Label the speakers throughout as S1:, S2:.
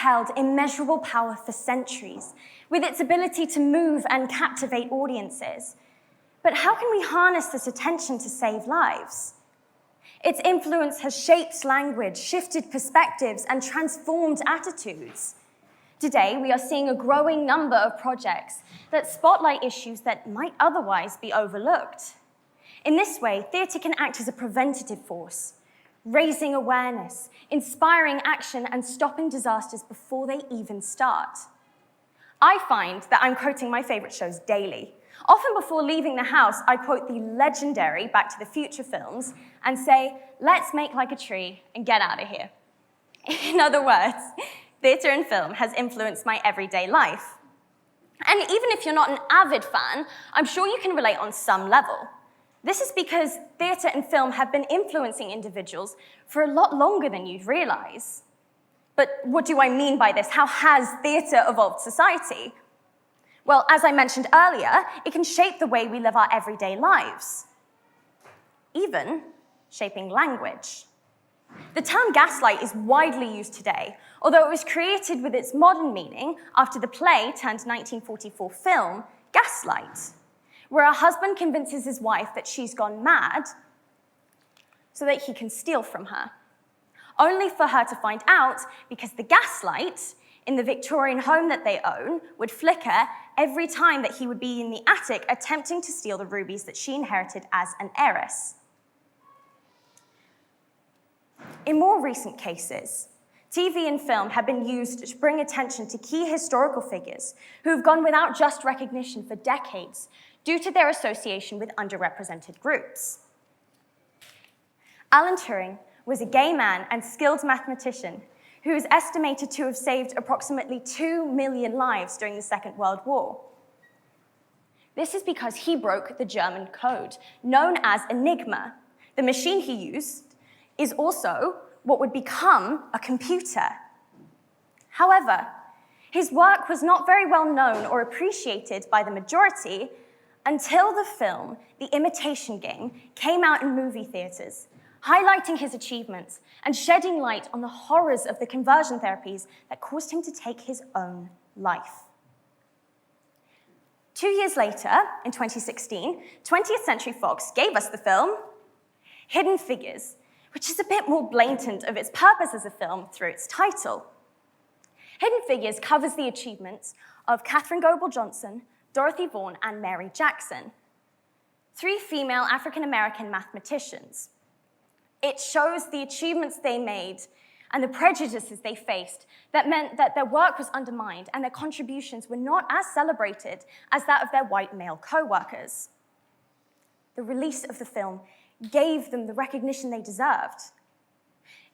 S1: held immeasurable power for centuries, with its ability to move and captivate audiences. But how can we harness this attention to save lives? Its influence has shaped language, shifted perspectives, and transformed attitudes. Today, we are seeing a growing number of projects that spotlight issues that might otherwise be overlooked. In this way, theatre can act as a preventative force, raising awareness, inspiring action, and stopping disasters before they even start. I find that I'm quoting my favorite shows daily. Often before leaving the house, I quote the legendary Back to the Future films and say, "Let's make like a tree and get out of here." In other words, theatre and film has influenced my everyday life. And even if you're not an avid fan, I'm sure you can relate on some level. This is because theatre and film have been influencing individuals for a lot longer than you'd realize. But what do I mean by this? How has theatre evolved society? Well, as I mentioned earlier, it can shape the way we live our everyday lives, even shaping language. The term gaslight is widely used today, although it was created with its modern meaning after the play turned 1944 film, Gaslight, where a husband convinces his wife that she's gone mad so that he can steal from her, only for her to find out because the gaslight in the Victorian home that they own would flicker every time that he would be in the attic attempting to steal the rubies that she inherited as an heiress. In more recent cases, TV and film have been used to bring attention to key historical figures who have gone without just recognition for decades due to their association with underrepresented groups. Alan Turing was a gay man and skilled mathematician who is estimated to have saved approximately 2 million lives during the Second World War. This is because he broke the German code, known as Enigma. The machine he used is also what would become a computer. However, his work was not very well known or appreciated by the majority until the film The Imitation Game came out in movie theaters, highlighting his achievements and shedding light on the horrors of the conversion therapies that caused him to take his own life. 2 years later, in 2016, 20th Century Fox gave us the film Hidden Figures, which is a bit more blatant of its purpose as a film through its title. Hidden Figures covers the achievements of Katherine Goebel-Johnson, Dorothy Vaughan, and Mary Jackson, 3 female African-American mathematicians. It shows the achievements they made and the prejudices they faced that meant that their work was undermined and their contributions were not as celebrated as that of their white male co-workers. The release of the film gave them the recognition they deserved.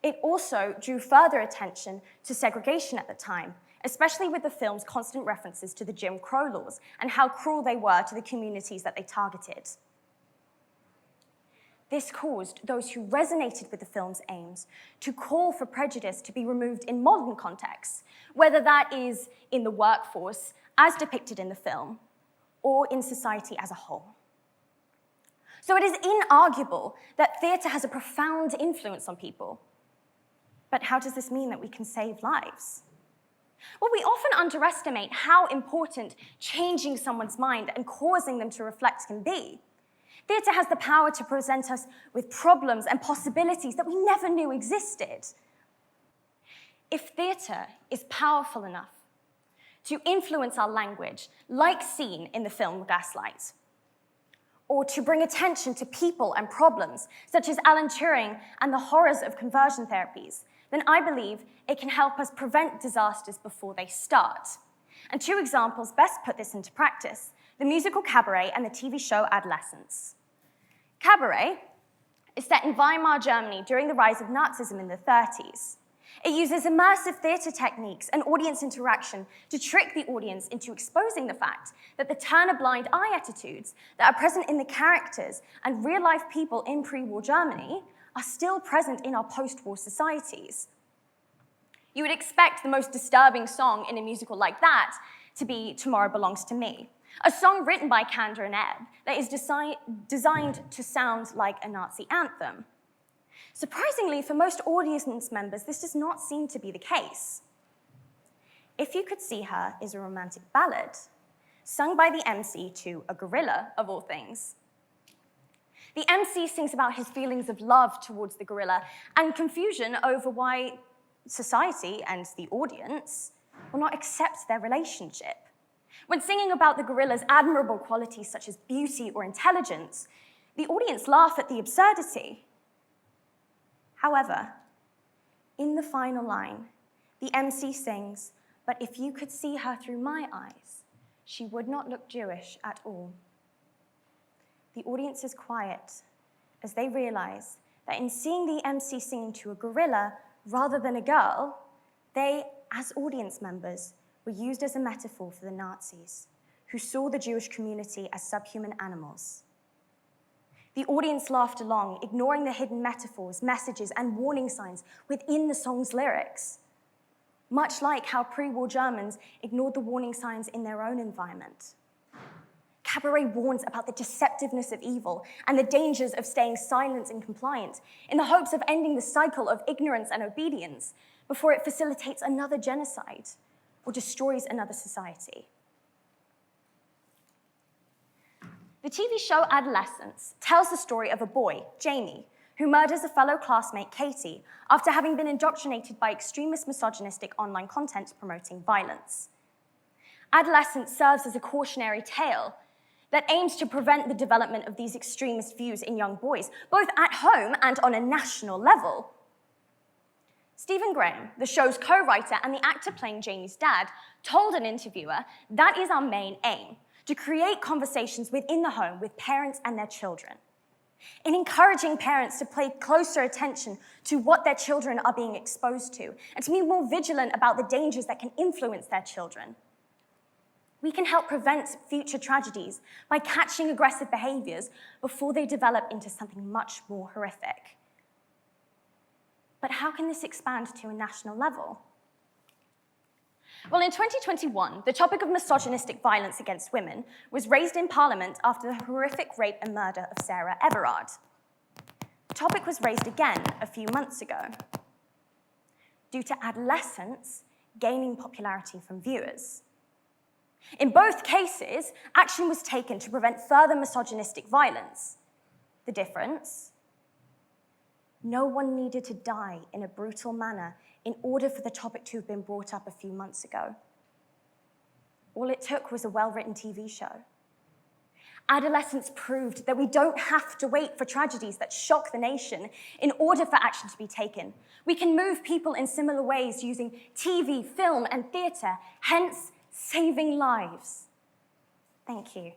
S1: It also drew further attention to segregation at the time, especially with the film's constant references to the Jim Crow laws and how cruel they were to the communities that they targeted. This caused those who resonated with the film's aims to call for prejudice to be removed in modern contexts, whether that is in the workforce, as depicted in the film, or in society as a whole. So it is inarguable that theatre has a profound influence on people. But how does this mean that we can save lives? Well, we often underestimate how important changing someone's mind and causing them to reflect can be. Theatre has the power to present us with problems and possibilities that we never knew existed. If theatre is powerful enough to influence our language, like seen in the film Gaslight, or to bring attention to people and problems, such as Alan Turing and the horrors of conversion therapies, then I believe it can help us prevent disasters before they start. And 2 examples best put this into practice: the musical Cabaret and the TV show Adolescence. Cabaret is set in Weimar, Germany during the rise of Nazism in the 30s. It uses immersive theatre techniques and audience interaction to trick the audience into exposing the fact that the turn-a-blind-eye attitudes that are present in the characters and real-life people in pre-war Germany are still present in our post-war societies. You would expect the most disturbing song in a musical like that to be Tomorrow Belongs to Me, a song written by Kander and Ebb that is designed to sound like a Nazi anthem. Surprisingly, for most audience members, this does not seem to be the case. If You Could See Her is a romantic ballad, sung by the MC to a gorilla, of all things. The MC sings about his feelings of love towards the gorilla and confusion over why society and the audience will not accept their relationship. When singing about the gorilla's admirable qualities such as beauty or intelligence, the audience laugh at the absurdity. However, in the final line, the MC sings, "But if you could see her through my eyes, she would not look Jewish at all." The audience is quiet as they realize that in seeing the MC singing to a gorilla rather than a girl, they, as audience members, were used as a metaphor for the Nazis, who saw the Jewish community as subhuman animals. The audience laughed along, ignoring the hidden metaphors, messages, and warning signs within the song's lyrics, much like how pre-war Germans ignored the warning signs in their own environment. Cabaret warns about the deceptiveness of evil and the dangers of staying silent and compliant in the hopes of ending the cycle of ignorance and obedience before it facilitates another genocide or destroys another society. The TV show Adolescence tells the story of a boy, Jamie, who murders a fellow classmate, Katie, after having been indoctrinated by extremist misogynistic online content promoting violence. Adolescence serves as a cautionary tale that aims to prevent the development of these extremist views in young boys, both at home and on a national level. Stephen Graham, the show's co-writer and the actor playing Jamie's dad, told an interviewer, "That is our main aim, to create conversations within the home with parents and their children, in encouraging parents to pay closer attention to what their children are being exposed to, and to be more vigilant about the dangers that can influence their children. We can help prevent future tragedies by catching aggressive behaviors before they develop into something much more horrific." But how can this expand to a national level? Well, in 2021, the topic of misogynistic violence against women was raised in Parliament after the horrific rape and murder of Sarah Everard. The topic was raised again a few months ago, due to adolescents gaining popularity from viewers. In both cases, action was taken to prevent further misogynistic violence. The difference? No one needed to die in a brutal manner in order for the topic to have been brought up a few months ago. All it took was a well-written TV show. Adolescence proved that we don't have to wait for tragedies that shock the nation in order for action to be taken. We can move people in similar ways using TV, film, and theatre, hence saving lives. Thank you.